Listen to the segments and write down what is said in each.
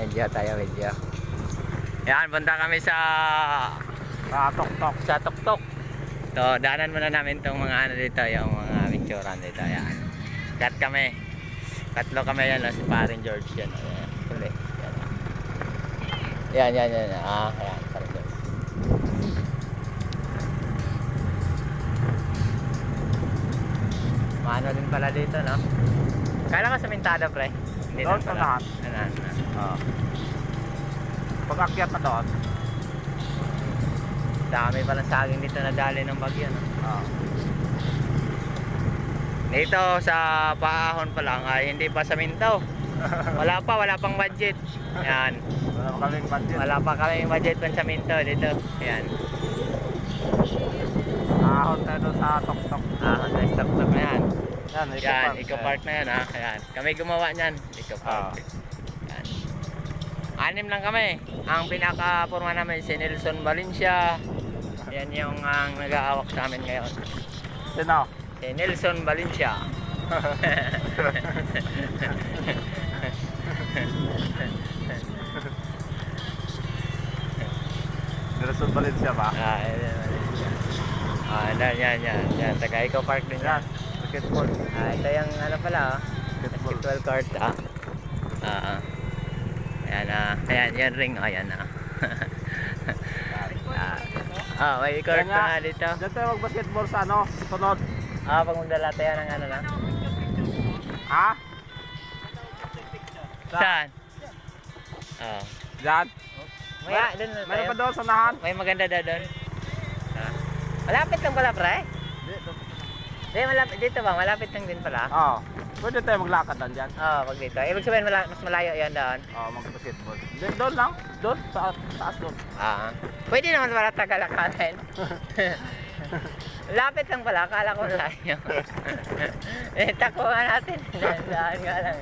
Medyo tayo, medyo. Yan, punta kami sa Tuktok. sa Tuktok. So, daanan muna namin itong mga ano dito, yung mga picturean dito. Yan. Cut kami. Tatlo kami yan, si Paring George yan. Ayan, tuloy. Yan. Yan. Ayan, Paring George. Maano din pala dito, no? Kala ka samintada, pre? Hindi Doon sa lahat. Oo. Pag-akyat na doon. Dami palang saging dito na dali ng bagyo, no? Dito sa Paahon pa lang ay hindi pa saminto. Wala pang budget. Yan. Wala pa kaming budget. Wala pa kaming budget pang saminto dito. Yan. Ahon tayo doon sa Tuktok. Sa Tuktok na yan. Yan, Eco Park na yan, ha. Ayan. Kami gumawa niyan. Eco Park. Yan. 6 lang kami. Ang pinaka-forma namin si Nelson Valencia. Yan yung nag-aawak sa amin ngayon. Sino? Si Nelson Valencia. Nelson Valencia ba? Yan. Taga Eco Park din yan. Basketball. Ito yung ano pala, basketball court, ayan, yan ring, ayan na. May court na dito. Diyan tayo mag-basketball sa ano? Sunod. Pag magdala tayo ng ano na. Ha? Saan? Diyan? Doon na Meron tayo. pa doon sa nahan? May maganda daw doon. Malapit lang pala, pre? Malapit dito ba? Malapit lang din pala. Oo. Pwede tayo maglakad lang dyan. Pag dito. Ibig sabihin mas malayo yan doon. Mag-basketball. Doon lang. Doon. Sa taas doon. Pwede naman pala tagalakarin. Lapit lang pala. Akala ko malayo. Takuha natin. Daan nga lang.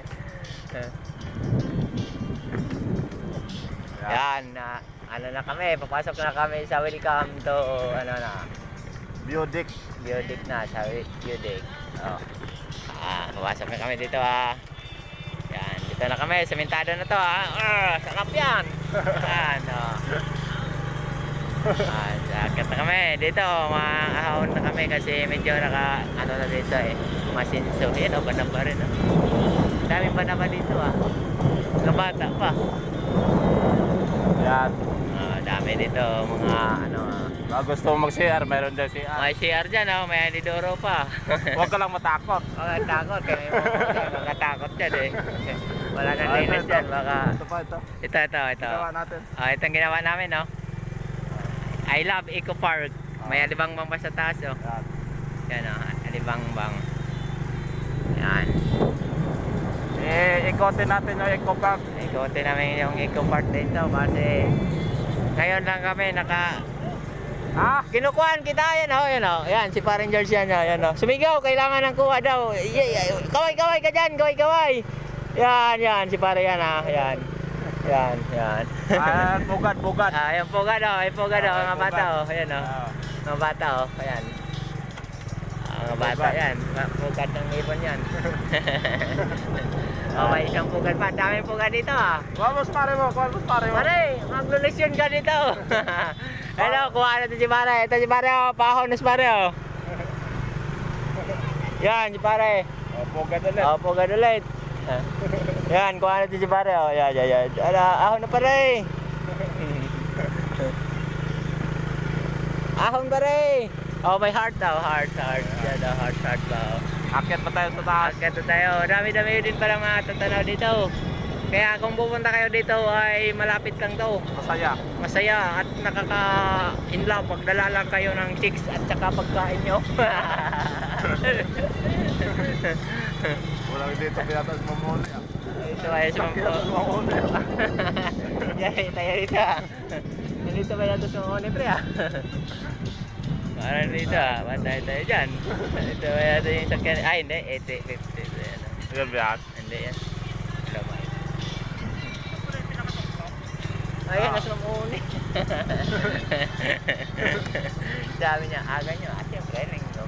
Yan. Ano na kami. Papasok na kami sa welcome to Biodik. Biodik na. Sa Biodik. Papasok na kami dito, Yan. Dito na kami. Samentado na to, sarap yan. Yan, sakit na kami. Dito, maahon na kami kasi medyo ano na dito, masinso. Yan, banaba rin, Dami banaba dito, Nabata pa. Yan. Dami dito, mga Gusto mo mag-CR, meron daw CR. may CR dyan, may anidoro pa. Huwag ka lang matakot. Huwag takot, kaya may mga takot dyan, Wala nang linis dyan, baka... Ito pa, ito. Ito. Ginawa natin. Ito ang ginawa namin, I love Eco Park. May alibangbang pa sa taas, Yan, alibangbang. Yan. Ikotin natin yung Eco Park. Ikotin namin yung Eco Park dito kasi ngayon lang kami kinukuhaan kita, yan, yan, si Paring George yan, sumigaw, kailangan ng kuha daw. Kaway ka dyan, kaway. Yan, si Paring yan, yan. Pugad. Yung pugad, mga bata, ayan, mga bata, ayan. Mga bata yan, pugad ng ibon yan. May isang pugad pa, daming pugad dito, Kuha pare mo. Pare, maglulusyon ka dito. Hello, kuha natin si Pare. Ito si Pare, pahon na si Pare, Yan, si Pare. Pugad ulit. Pugad ulit. Yan, kuha natin si Pare, Yan. Ahon na, Pare. Ahon, Pare. May heart daw, heart. Yan daw, heart ba, Akyat pa tayo sa taas. Akyat tayo. Dami din pala mga tatanaw dito. Kaya kung pupunta kayo dito ay malapit lang to. Masaya at nakaka-inlove. Magdala lang kayo ng chicks at saka pagkain nyo. Walang dito pinatas mamuli. Ito ay sa mamuli. Yan, tayo dito. Dito ba natin sa mamuli, pre, Parang dito, bantay tayo dyan. Ito ba natin yung sakyan. Ay, hindi. 80, 50. Yan ba yan? Hindi yan. Ayan, nasa mamuni. Sabi niya, aga nyo. Siyempre, linggo.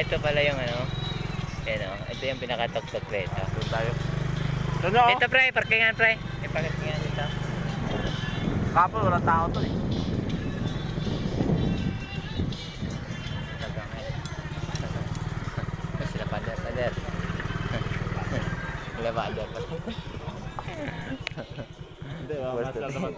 Ito pala yung ito yung pinakatok-tok rito. Doon tayo. Doon na, oh. Dito pre, parkingan pre. May parkingan dito. Kapon, walang tao to eh. Sila pader. Sila pader. Hindi, masal naman